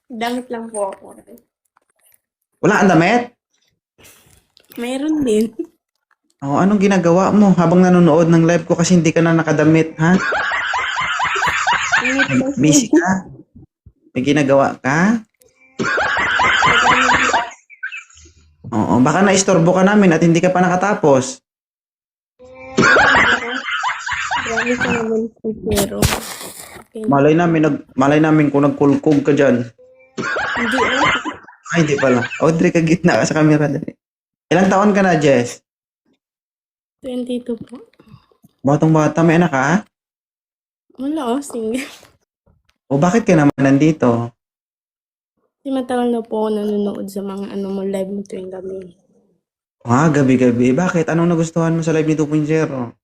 Damit lang po ako. Wala ang damit? Mayroon din. O, anong ginagawa mo habang nanonood ng live ko kasi hindi ka na nakadamit, ha? Init kasi. Busy ka? May ginagawa ka? Oo, baka naistorbo ka namin at hindi ka pa nakatapos. Grabe ka naman po, pero okay. Malay namin kung nagkulkog ka dyan. Hindi ako. Ay, hindi pala. Audrey, ka gitna ka sa camera. Dali. Ilang taon ka na, Jess? 22 po. Batong bata, may anak ka? Wala oh, single. O bakit ka naman nandito? Kasi matagal na po ako nanonood sa mga mo live mo tuwing gabi. Gabi-gabi. Bakit? Anong nagustuhan mo sa live ni 2.0?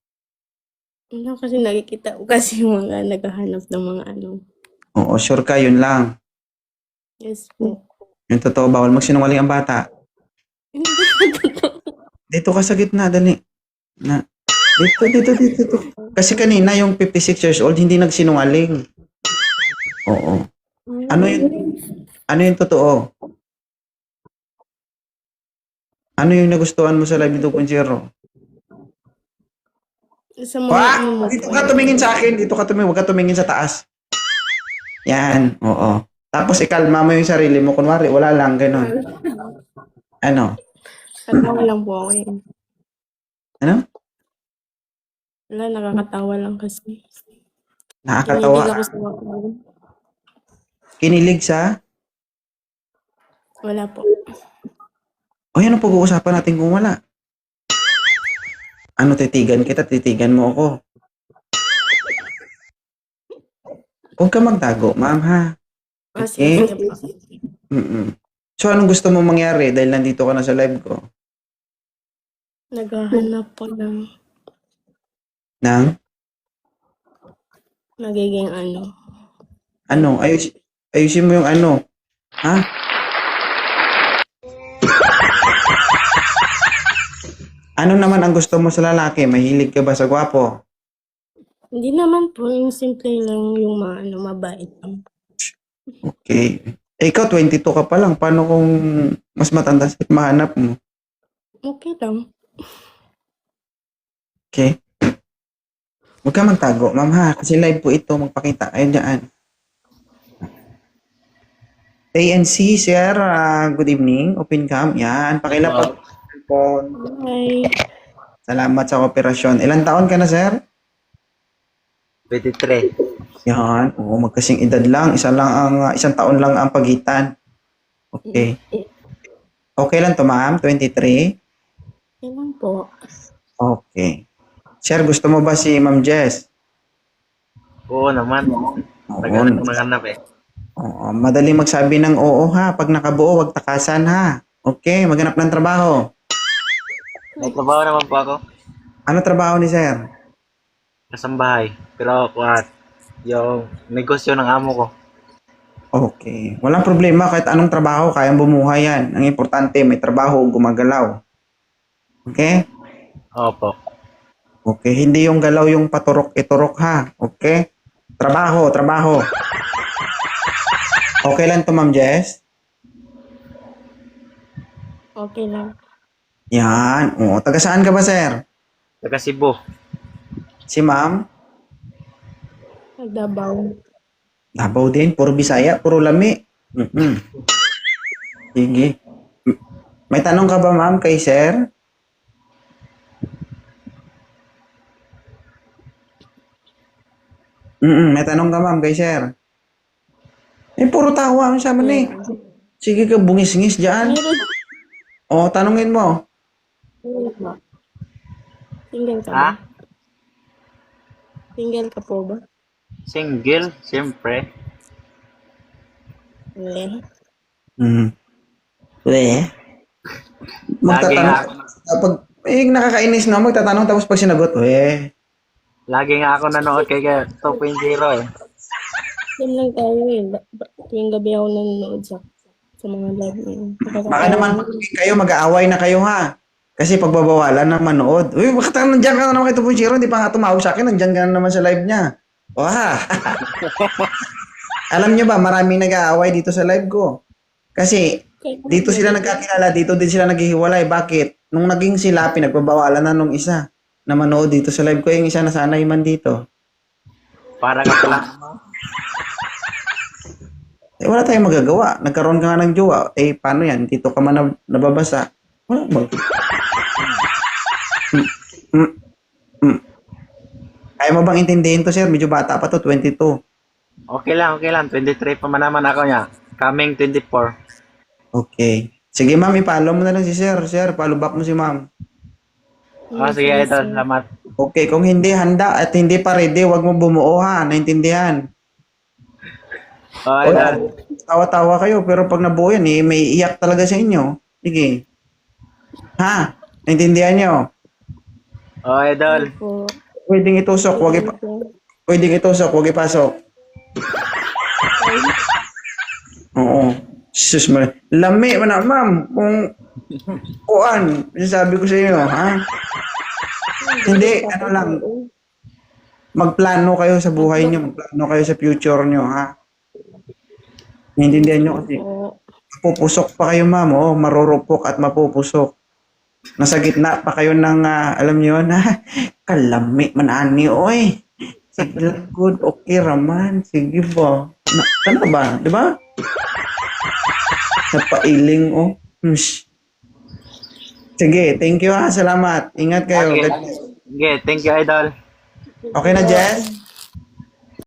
Ano kasi nakikita ko kasi yung mga naghahanap ng mga Oo, sure ka, yun lang. Yes po. Yung totoo, bawal magsinungaling ang bata. Hindi. Dito ka sa gitna, dali. Dito. Kasi kanina, yung 56 years old, hindi nagsinungaling. Oo. Ano yung totoo? Ano yung nagustuhan mo sa live ni 2.0? Sa mga mo Dito po. ka tumingin sa akin. Dito ka tumingin. Huwag ka tumingin sa taas. Yan. Oo. Tapos ikalma mo yung sarili mo. Kunwari, wala lang. Ganun. Ano? Katawa lang po ako yun. Ano? Wala, nakakatawa lang kasi. Kinilig Nakakatawa. ako sa mga Kinilig sa? Wala po. O yan ang pag-uusapan natin kung wala. Ano, titigan kita? Titigan mo ako. Huwag ka magtago, ma'am, ha? Sige po. So, anong gusto mo mangyari dahil nandito ka na sa live ko? Naghahanap po ng Nang? magiging Ano? Ayusin mo yung ano. Ha? Ano naman ang gusto mo sa lalaki? Mahilig ka ba sa gwapo? Hindi naman po, yung simple lang yung mabait lang. Okay. Ikaw, 22 ka pa lang. Paano kung mas matanda sa mahanap mo? Okay lang. Okay? Huwag ka magtago, ma'am, ha? Kasi live po ito. Magpakita kayo dyan. ANC, sir. Good evening. Open cam. Yan. Pakilapag. Hi. Salamat sa kooperasyon. Ilang taon ka na, sir? 23. Yan. Oo, magkasing edad lang. Isang taon lang ang pagitan. Okay. Okay lang to, ma'am? 23? Okay lang po. Okay. Sir, gusto mo ba si Ma'am Jess? Oo naman. Tagal ko naganap eh. Oo, madaling magsabi ng oo, ha. Pag nakabuo, wag takasan, ha. Okay, maghanap ng trabaho. May trabaho naman po ako. Ano trabaho ni sir? Kasambahay. Pero kuhat. Yung negosyo ng amo ko. Okay. Walang problema kahit anong trabaho, kayang bumuhay yan. Ang importante, may trabaho, gumagalaw. Okay? Opo. Okay, hindi yung galaw yung paturok-iturok, ha. Okay? Trabaho. Okay lang to, Ma'am Jess? Okay lang. Yan. Oo, taga saan ka ba, sir? Taga Cebu. Si Ma'am? Nagdabaw. Davao din, puro Bisaya, puro lami. Sige. May tanong ka ba, ma'am, kay sir? May tanong ka, ma'am, kay sir. Puro tawa ang sabi ni. Sige ka, bungis-ngis dyan. O, tanungin mo. Single ka Ha? ba? Single ka po ba? Single? Siyempre. Hindi. We? Lagi Magtatanong. nga, Kapag, nakakainis na, magtatanong tapos pag sinagot, we. lagi nga ako nanood kay 2.0 eh. Yan lang tayo eh. Tuwing gabi ako nanonood sa mga live na yun. Baka naman, kayo, mag-aaway na kayo, ha? Kasi pagbabawalan ng manood. Uy, bakit nandiyan ka na naman kay 2.0? Hindi pa nga tumawag sa akin, nandiyan ka na naman sa live niya. Wow. Alam nyo ba, maraming nag-aaway dito sa live ko. Kasi, dito sila nagkakilala, dito din sila naghihiwalay. Bakit? Nung naging sila, pinagbabawalan na nung isa na manood dito sa live ko, yung isa na sanay man dito. Para ka pala. Eh, wala tayong magagawa. Nagkaroon ka nga ng jowa. Eh, paano yan? Dito ka man nababasa. Wala mo. Kaya mo bang intindihin to, sir? Medyo bata pa to, 22. Okay lang. 23 pa man naman ako niya. Coming 24. Okay. Sige, ma'am, i-follow mo na lang si sir. Sir, follow back mo si ma'am. Sige, idol. Salamat. Okay, kung hindi handa at hindi pa ready, wag mo bumuo ha. Naintindihan? Idol. Tawa-tawa kayo, pero pag nabuo yan, eh, may iyak talaga sa inyo. Sige. Ha? Naintindihan nyo? Idol. Po. Pwedeng itusok, pwedeng itusok, wag ipasok. Oo. Sus, lami mo na, ma'am. Kung kuan, sabi ko sa inyo, ha? Hindi, ano lang, magplano kayo sa buhay nyo, magplano kayo sa future nyo, ha? Naintindihan nyo kasi, mapupusok pa kayo, ma'am, oh, marurupok at mapupusok. Nasa gitna pa kayo ng, alam nyo yun, ha? Kalami man ani, oy. Sige lang, good, okay raman, sige ba? Ano ba, di ba? Sa pailing, oh. Sige, thank you ha, salamat. Ingat kayo. Okay, thank you, idol. Okay na, Jess?